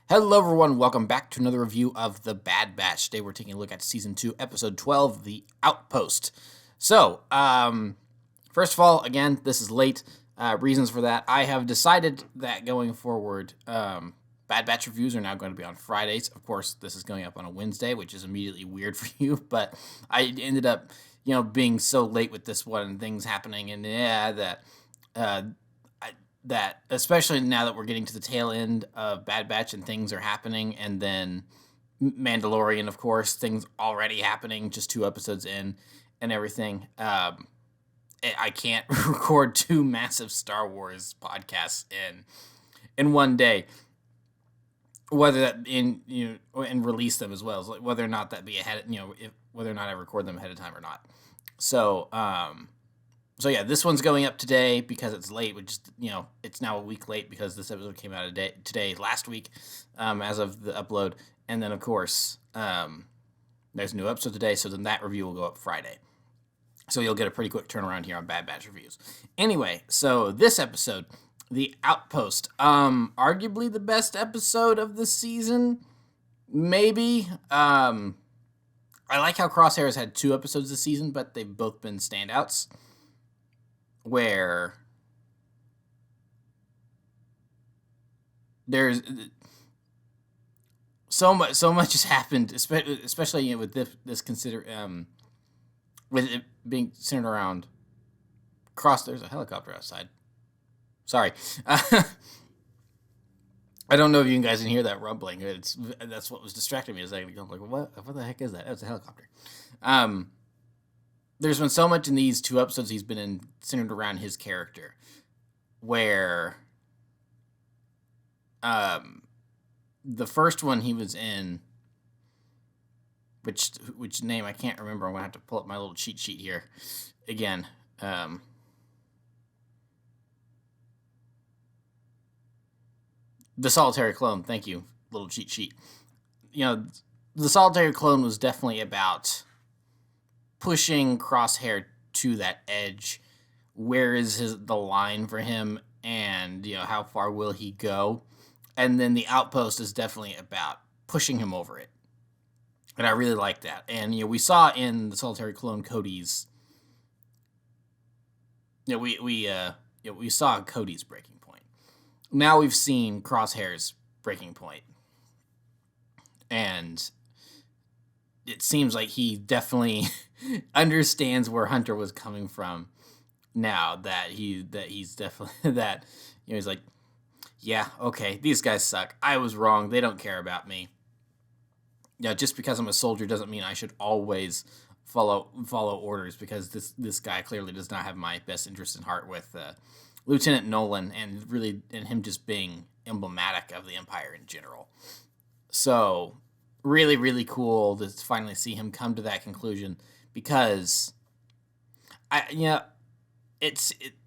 Hello, everyone. Welcome back to another review of The Bad Batch. Today, we're taking a look at Season 2, Episode 12, The Outpost. So, first of all, again, this is late. Reasons for that. I have decided that going forward, Bad Batch reviews are now going to be on Fridays. Of course, this is going up on a Wednesday, which is immediately weird for you, but I ended up, being so late with this one and things happening, and that especially now that we're getting to the tail end of Bad Batch and things are happening, and then Mandalorian, of course, things already happening just 2 episodes in and everything. I can't record 2 massive Star Wars podcasts in one day. Whether that and release them as well, so whether or not that be ahead, whether or not I record them ahead of time or not. So, yeah, this one's going up today because it's late, which is, it's now a week late because this episode came out today, last week, as of the upload. And then, of course, there's a new episode today, so then that review will go up Friday. So you'll get a pretty quick turnaround here on Bad Batch reviews. Anyway, so this episode, The Outpost, arguably the best episode of the season, maybe. I like how Crosshair has had 2 episodes this season, but they've both been standouts. Where there's so much has happened, especially with this with it being centered around There's a helicopter outside. Sorry, I don't know if you guys can hear that rumbling. That's what was distracting me. Is like, what the heck is that? It's a helicopter. There's been so much in these 2 episodes he's been in centered around his character, where the first one he was in, which name I can't remember. I'm gonna have to pull up my little cheat sheet here again. The Solitary Clone. Thank you, little cheat sheet. The Solitary Clone was definitely about pushing Crosshair to that edge. Where is the line for him, and how far will he go? And then The Outpost is definitely about pushing him over it, and I really like that. And we saw in the Solitary Clone Cody's, we saw Cody's breaking point. Now we've seen Crosshair's breaking point, and it seems like he definitely understands where Hunter was coming from. Now that he's definitely that he's like, yeah, okay, these guys suck. I was wrong. They don't care about me. Just because I'm a soldier doesn't mean I should always follow orders, because this guy clearly does not have my best interest in heart with Lieutenant Nolan, and him just being emblematic of the Empire in general. So really, really cool to finally see him come to that conclusion, because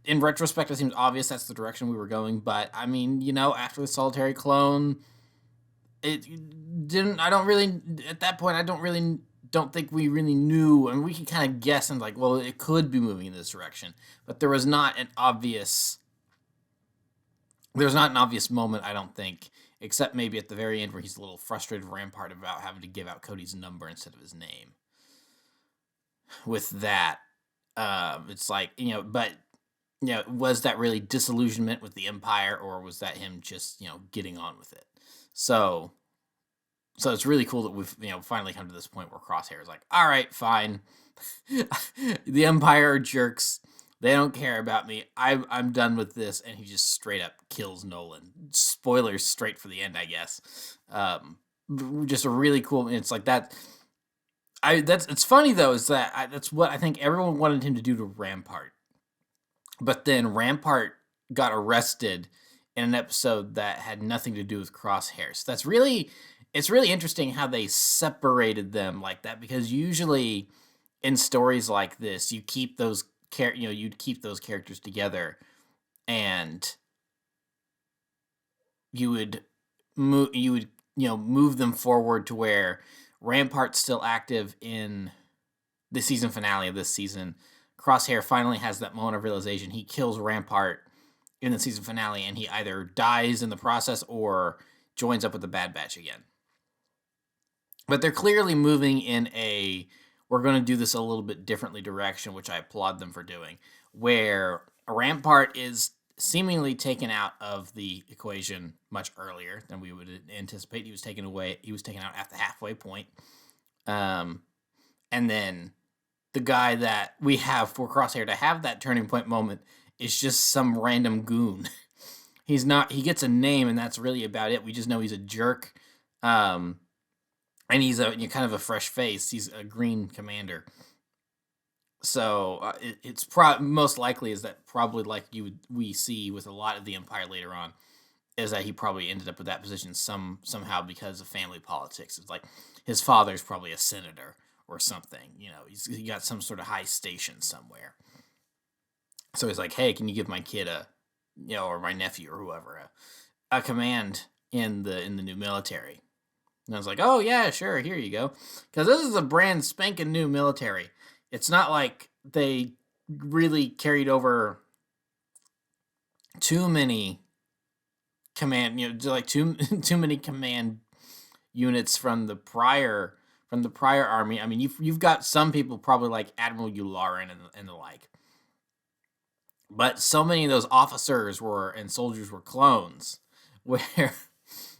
in retrospect, it seems obvious that's the direction we were going. But I mean, after the Solitary Clone, it didn't. At that point, don't think we really knew, and we could kind of guess and like, well, it could be moving in this direction, but there was not an obvious. There's not an obvious moment, I don't think, except maybe at the very end where he's a little frustrated with Rampart about having to give out Cody's number instead of his name. With that, it's like, but was that really disillusionment with the Empire, or was that him just getting on with it? So it's really cool that we've finally come to this point where Crosshair is like, all right, fine, the Empire are jerks. They don't care about me. I'm done with this, and he just straight up kills Nolan. Spoilers straight for the end, I guess. Just a really cool. It's like that. It's funny though, is that that's what I think everyone wanted him to do to Rampart, but then Rampart got arrested in an episode that had nothing to do with Crosshair. So it's really interesting how they separated them like that, because usually in stories like this, you keep those you'd keep those characters together, and you would move them forward to where Rampart's still active in the season finale of this season. Crosshair finally has that moment of realization. He kills Rampart in the season finale, and he either dies in the process or joins up with the Bad Batch again. But they're clearly moving in we're going to do this a little bit differently direction, which I applaud them for doing, where Rampart is seemingly taken out of the equation much earlier than we would anticipate. He was taken out at the halfway point. And then the guy that we have for Crosshair to have that turning point moment is just some random goon. He gets a name, and that's really about it. We just know he's a jerk. And he's kind of a fresh face. He's a green commander. So it's most likely is that probably like we see with a lot of the Empire later on, is that he probably ended up with that position somehow because of family politics. It's like his father's probably a senator or something. He got some sort of high station somewhere. So he's like, hey, can you give my kid or my nephew or whoever a command in the new military? And I was like, oh, yeah, sure, here you go. Because this is a brand spanking new military. It's not like they really carried over too many command, like too many command units from the prior army. I mean, you've got some people probably like Admiral Yularen and the like. But so many of those officers and soldiers were clones, where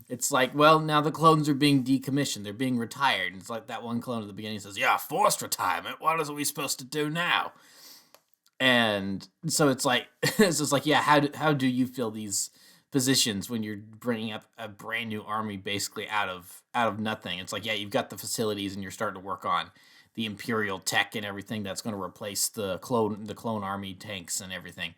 it's like, well, now the clones are being decommissioned. They're being retired. And it's like that one clone at the beginning says, yeah, forced retirement. What are we supposed to do now? And so it's like, it's just like, yeah, how do you fill these positions when you're bringing up a brand new army basically out of nothing? It's like, yeah, you've got the facilities and you're starting to work on the Imperial tech and everything that's going to replace the clone army tanks and everything.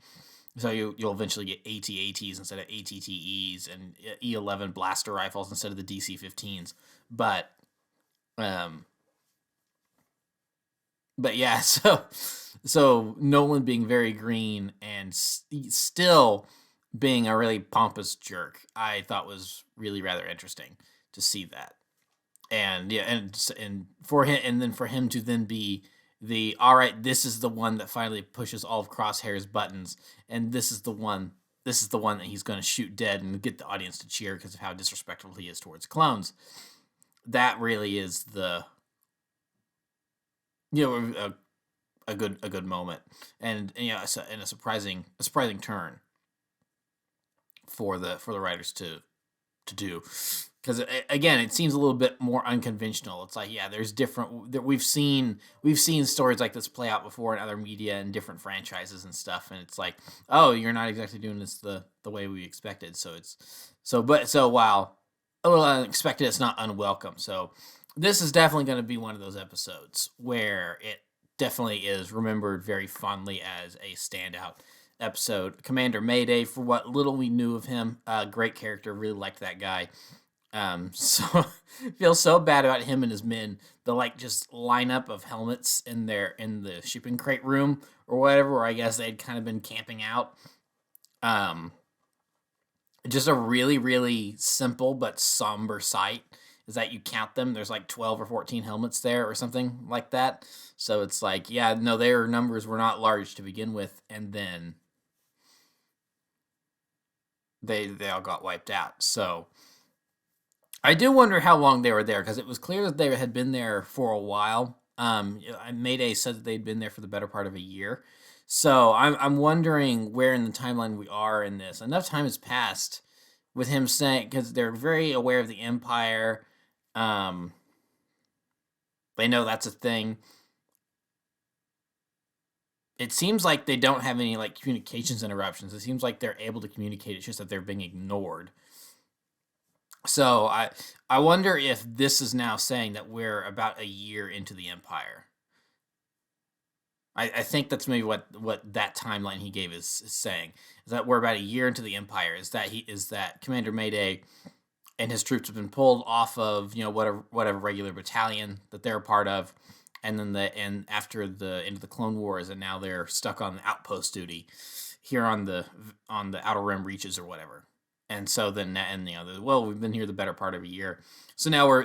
So you'll eventually get AT-ATs instead of ATTEs and E-11 blaster rifles instead of the DC-15s. But yeah, so Nolan being very green and still being a really pompous jerk, I thought was really rather interesting to see that. And yeah, and for him to then be all right, this is the one that finally pushes all of Crosshair's buttons, and this is the one that he's going to shoot dead and get the audience to cheer because of how disrespectful he is towards clones. That really is a good moment, and a surprising turn for the writers to do. Because again, it seems a little bit more unconventional. It's like, yeah, there's different. We've seen stories like this play out before in other media and different franchises and stuff. And it's like, oh, you're not exactly doing this the way we expected. So while a little unexpected, it's not unwelcome. So this is definitely going to be one of those episodes where it definitely is remembered very fondly as a standout episode. Commander Mayday, for what little we knew of him, great character. Really liked that guy. So feel so bad about him and his men. The just lineup of helmets in the shipping crate room or whatever, where I guess they'd kind of been camping out. Just a really, really simple but somber sight is that you count them. There's like 12 or 14 helmets there or something like that. So it's like, yeah, no, their numbers were not large to begin with, and then they all got wiped out. So I do wonder how long they were there, because it was clear that they had been there for a while. Mayday said that they'd been there for the better part of a year. So I'm wondering where in the timeline we are in this. Enough time has passed with him saying, because they're very aware of the Empire. They know that's a thing. It seems like they don't have any communications interruptions. It seems like they're able to communicate. It's just that they're being ignored. So I wonder if this is now saying that we're about a year into the Empire. I think that's maybe what that timeline he gave is saying, is that we're about a year into the Empire. Is that Commander Mayday and his troops have been pulled off of whatever regular battalion that they're a part of, and then after the end of the Clone Wars, and now they're stuck on the outpost duty here on the Outer Rim reaches or whatever. And so then, we've been here the better part of a year. So now we're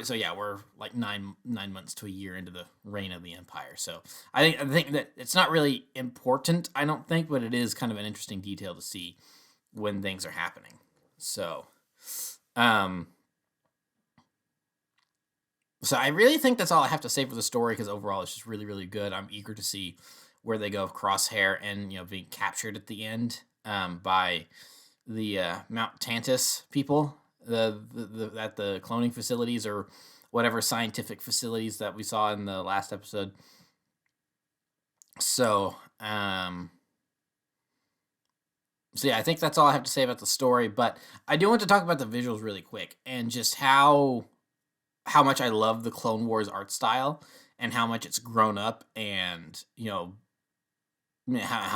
like 9 months to a year into the reign of the Empire. So I think that it's not really important, I don't think, but it is kind of an interesting detail to see when things are happening. So, So I really think that's all I have to say for the story because overall it's just really, really good. I'm eager to see where they go with Crosshair and being captured at the end by the Mount Tantus people, the at the cloning facilities or whatever scientific facilities that we saw in the last episode. So so yeah, I think that's all I have to say about the story. But I do want to talk about the visuals really quick and just how much I love the Clone Wars art style and how much it's grown up and how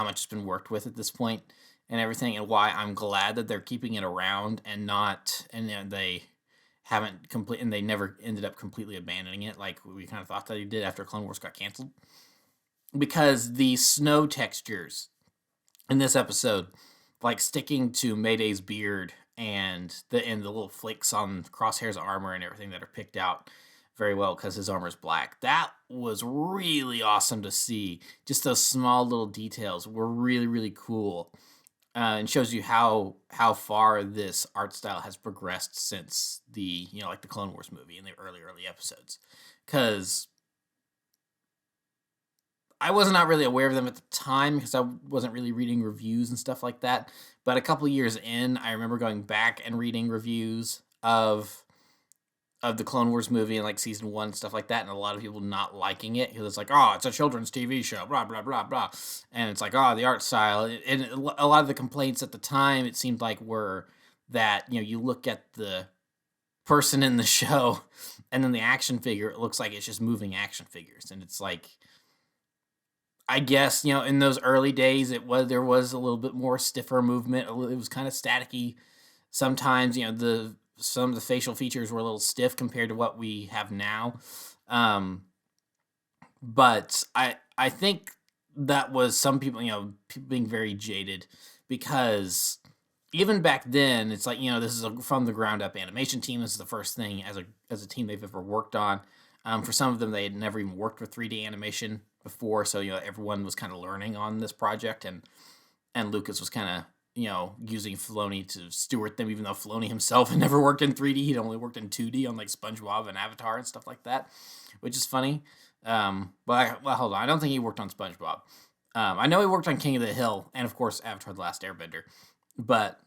much it's been worked with at this point and everything, and why I'm glad that they're keeping it around and not and they haven't complete and they never ended up completely abandoning it like we kind of thought that they did after Clone Wars got canceled, because the snow textures in this episode, like sticking to Mayday's beard and the little flakes on Crosshair's armor and everything that are picked out very well because his armor is black. That was really awesome to see. Just those small little details were really, really cool, and shows you how far this art style has progressed since the like the Clone Wars movie in the early episodes. Because I was not really aware of them at the time because I wasn't really reading reviews and stuff like that. But a couple years in, I remember going back and reading reviews of the Clone Wars movie and like season 1 stuff like that, and a lot of people not liking it because it's like, oh, it's a children's TV show, blah blah blah blah, and it's like, oh, the art style, and a lot of the complaints at the time it seemed like were that you look at the person in the show and then the action figure, it looks like it's just moving action figures, and it's like, I guess in those early days there was a little bit more stiffer movement. It was kind of staticky sometimes. Some of the facial features were a little stiff compared to what we have now. But I think that was some people, people being very jaded because even back then, it's like, this is a from the ground up animation team. This is the first thing as a team they've ever worked on. For some of them, they had never even worked with 3D animation before, so everyone was kind of learning on this project, and Lucas was kind of using Filoni to steward them, even though Filoni himself had never worked in 3D. He'd only worked in 2D on like SpongeBob and Avatar and stuff like that, which is funny. Well, hold on, I don't think he worked on SpongeBob. I know he worked on King of the Hill and of course Avatar: The Last Airbender, but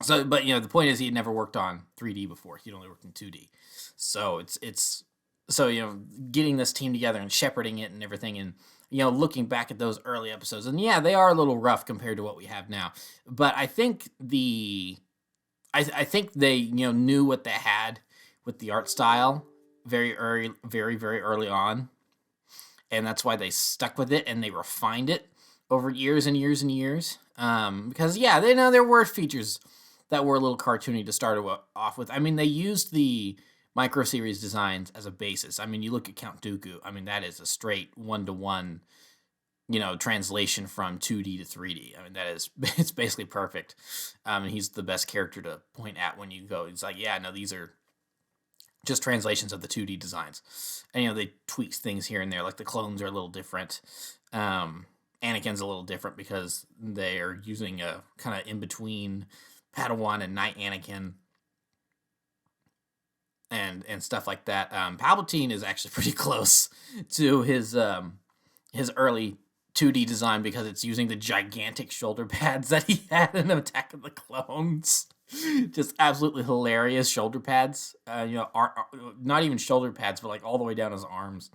the point is he had never worked on 3D before. He'd only worked in 2D, so it's so getting this team together and shepherding it and everything, and looking back at those early episodes, and yeah, they are a little rough compared to what we have now, but I think I think they knew what they had with the art style very early, very early on, and that's why they stuck with it and they refined it over years and years and years. Because yeah, they know there were features that were a little cartoony to start off with. I mean, they used the micro series designs as a basis. I mean, you look at Count Dooku. I mean, that is a straight 1-to-1, translation from 2D to 3D. I mean, it's basically perfect. And he's the best character to point at when you go. It's like, yeah, no, these are just translations of the 2D designs. And, they tweak things here and there. Like the clones are a little different. Anakin's a little different because they are using a kind of in between Padawan and Knight Anakin. And stuff like that. Palpatine is actually pretty close to his early 2D design because it's using the gigantic shoulder pads that he had in Attack of the Clones. Just absolutely hilarious shoulder pads. Not even shoulder pads, but like all the way down his arms.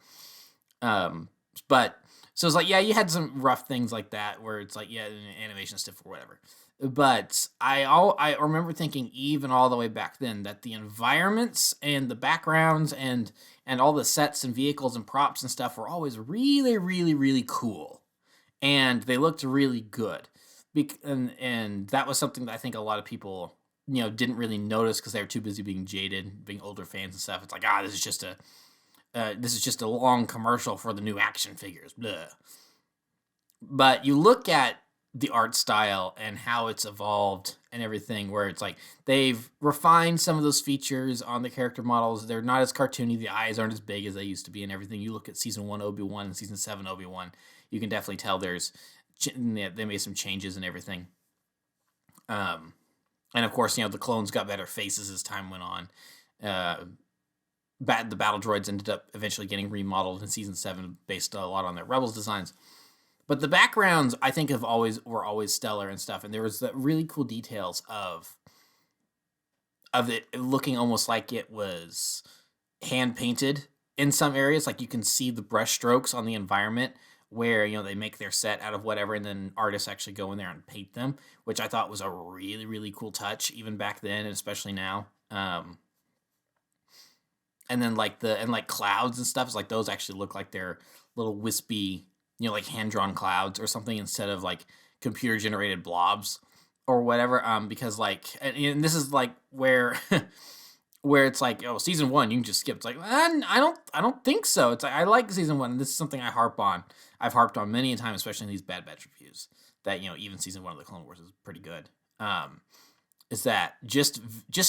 But so it's like, yeah, you had some rough things like that where it's like, yeah, animation stiff or whatever. But I remember thinking even all the way back then that the environments and the backgrounds and all the sets and vehicles and props and stuff were always really, really, really cool. And they looked really good. And that was something that I think a lot of people, didn't really notice because they were too busy being jaded, being older fans and stuff. It's like, this is just a long commercial for the new action figures. Blah. But you look at the art style and how it's evolved and everything, where it's like they've refined some of those features on the character models. They're not as cartoony. The eyes aren't as big as they used to be and everything. You look at season 1 Obi-Wan and season 7 Obi-Wan, you can definitely tell they made some changes and everything. And of course, the clones got better faces as time went on. the battle droids ended up eventually getting remodeled in season 7 based a lot on their Rebels designs. But the backgrounds, I think, were always stellar and stuff, and there was the really cool details of it looking almost like it was hand painted in some areas. Like you can see the brush strokes on the environment where they make their set out of whatever, and then artists actually go in there and paint them, which I thought was a really, really cool touch even back then and especially now. And then like clouds and stuff, is like those actually look like they're little wispy, like hand drawn clouds or something instead of like computer generated blobs or whatever. Because like, and this is like where where it's like, oh, season 1 you can just skip. It's like, I don't think so. It's like I like season 1, and this is something I harp on. I've harped on many a time, especially in these Bad Batch reviews, that even season 1 of the Clone Wars is pretty good. Is that just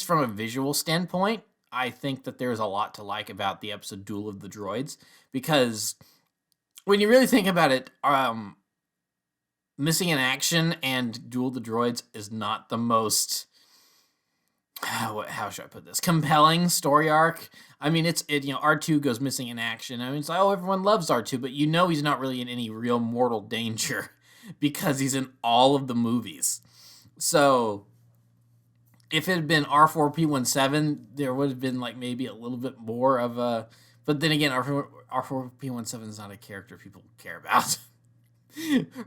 from a visual standpoint, I think that there's a lot to like about the episode Duel of the Droids, because when you really think about it, Missing in Action and Duel of the Droids is not the most, how should I put this, compelling story arc. I mean, R2 goes missing in action. I mean, it's like, oh, everyone loves R2, but he's not really in any real mortal danger because he's in all of the movies. So if it had been R4P17, there would have been like maybe a little bit more of a, but then again, R4P17 is not a character people care about.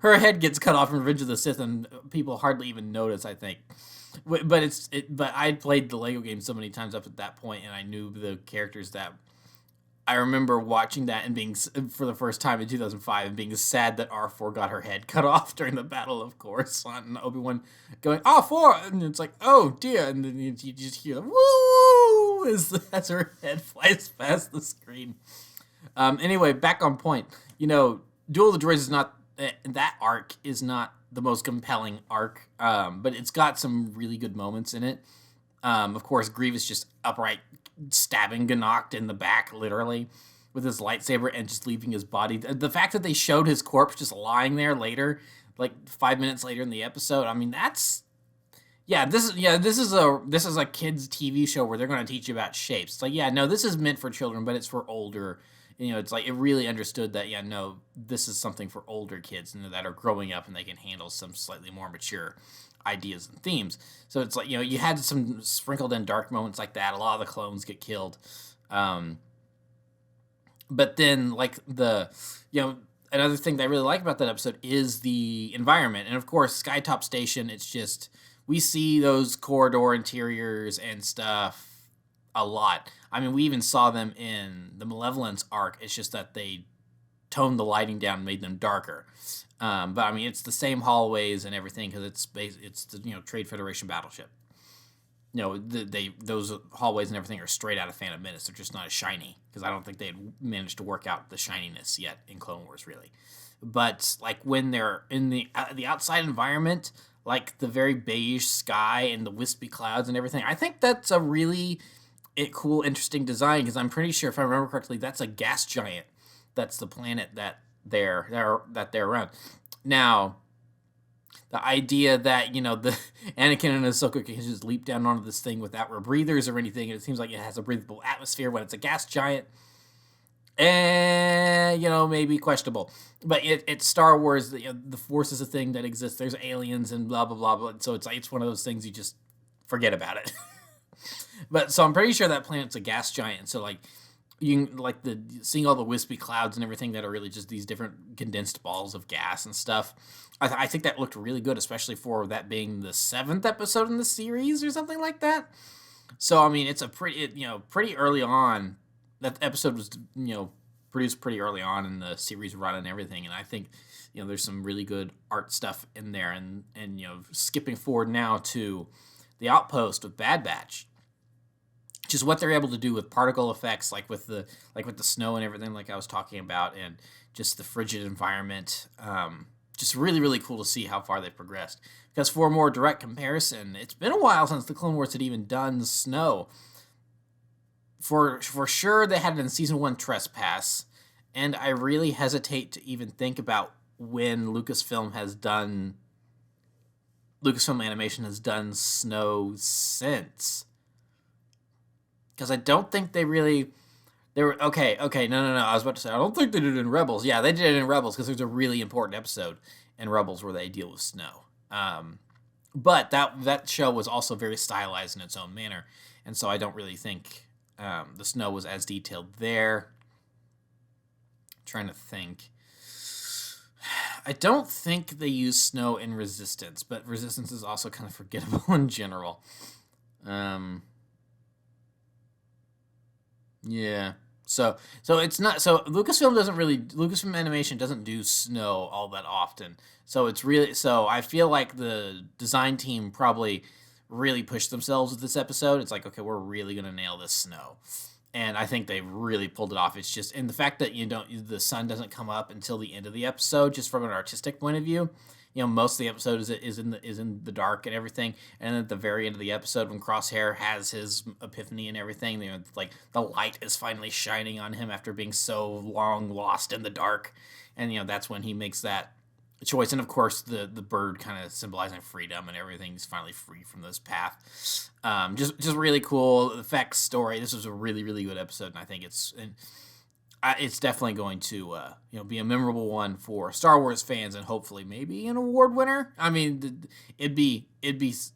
Her head gets cut off in Revenge of the Sith, and people hardly even notice, I think. But I'd played the Lego game so many times up at that point, and I knew the characters that I remember watching that and being, for the first time in 2005, and being sad that R4 got her head cut off during the battle of Coruscant, and Obi-Wan going, R4, and it's like, oh dear, and then you just hear, woo, as her head flies past the screen. Anyway, back on point. Duel of the Droids is not, that arc is not the most compelling arc, but it's got some really good moments in it. Of course, Grievous just upright stabbing Ganoct in the back, literally, with his lightsaber and just leaving his body. The fact that they showed his corpse just lying there later, like 5 minutes later in the episode, I mean, this is a kids TV show where they're going to teach you about shapes. It's like, this is meant for children, but it's for older. It's like it really understood that, this is something for older kids that are growing up and they can handle some slightly more mature ideas and themes. So it's like, you had some sprinkled in dark moments like that. A lot of the clones get killed. But then, like, another thing that I really like about that episode is the environment. And of course, Skytop Station, it's just, we see those corridor interiors and stuff a lot. I mean, we even saw them in the Malevolence arc. It's just that they toned the lighting down and made them darker. But I mean, it's the same hallways and everything because it's the Trade Federation battleship. Those hallways and everything are straight out of Phantom Menace. They're just not as shiny because I don't think they had managed to work out the shininess yet in Clone Wars, really. But like when they're in the outside environment, like the very beige sky and the wispy clouds and everything, I think that's a really cool, interesting design because I'm pretty sure, if I remember correctly, that's a gas giant. That's the planet that they're around. Now, the idea that the Anakin and Ahsoka can just leap down onto this thing without rebreathers or anything, and it seems like it has a breathable atmosphere when it's a gas giant, maybe questionable. But it's Star Wars. The Force is a thing that exists. There's aliens and blah blah blah. Blah. So it's like it's one of those things you just forget about it. But so I'm pretty sure that planet's a gas giant. So like you can, like seeing all the wispy clouds and everything that are really just these different condensed balls of gas and stuff. I think that looked really good, especially for that being the 7th episode in the series or something like that. So I mean, it's a pretty early on. That episode was produced pretty early on in the series run and everything, and I think there's some really good art stuff in there. And skipping forward now to the Outpost with Bad Batch. Just what they're able to do with particle effects, like with the snow and everything, like I was talking about, and just the frigid environment. Just really, really cool to see how far they've progressed. Because for a more direct comparison, it's been a while since the Clone Wars had even done snow. For sure, they had it in Season 1 Trespass, and I really hesitate to even think about when Lucasfilm Animation has done snow since. Because I don't think they really, They were okay. No. I was about to say I don't think they did it in Rebels. Yeah, they did it in Rebels because there's a really important episode in Rebels where they deal with snow. But that show was also very stylized in its own manner, and so I don't really think the snow was as detailed there. Trying to think. I don't think they use snow in Resistance, but Resistance is also kind of forgettable in general. Yeah. So it's not so Lucasfilm Animation doesn't do snow all that often. So it's really so I feel like the design team probably really pushed themselves with this episode. It's like, okay, we're really gonna nail this snow. And I think they really pulled it off. It's just and the fact that the sun doesn't come up until the end of the episode, just from an artistic point of view. Most of the episode is in the dark and everything, and then at the very end of the episode, when Crosshair has his epiphany and everything, like the light is finally shining on him after being so long lost in the dark, and that's when he makes that choice. And of course, the bird kind of symbolizing freedom and everything. He's finally free from this path. Just really cool effects, story. This was a really really good episode, and I think it's definitely going to be a memorable one for Star Wars fans and hopefully maybe an award winner. I mean, it'd be this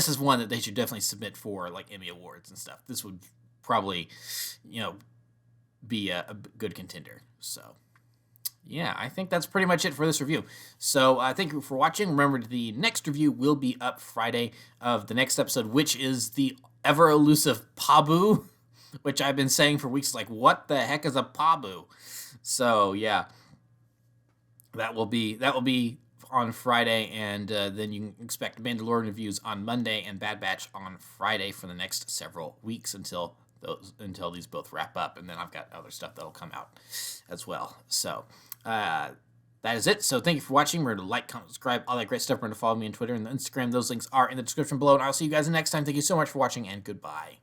is one that they should definitely submit for like Emmy awards and stuff. This would probably be a good contender. So yeah, I think that's pretty much it for this review. So thank you for watching. Remember, the next review will be up Friday of the next episode, which is the ever elusive Pabu, which I've been saying for weeks, like, what the heck is a Pabu? So yeah, that will be on Friday, and then you can expect Mandalorian reviews on Monday and Bad Batch on Friday for the next several weeks until these both wrap up, and then I've got other stuff that'll come out as well. So that is it. So thank you for watching. Remember to like, comment, subscribe, all that great stuff. Remember to follow me on Twitter and Instagram. Those links are in the description below, and I'll see you guys next time. Thank you so much for watching, and goodbye.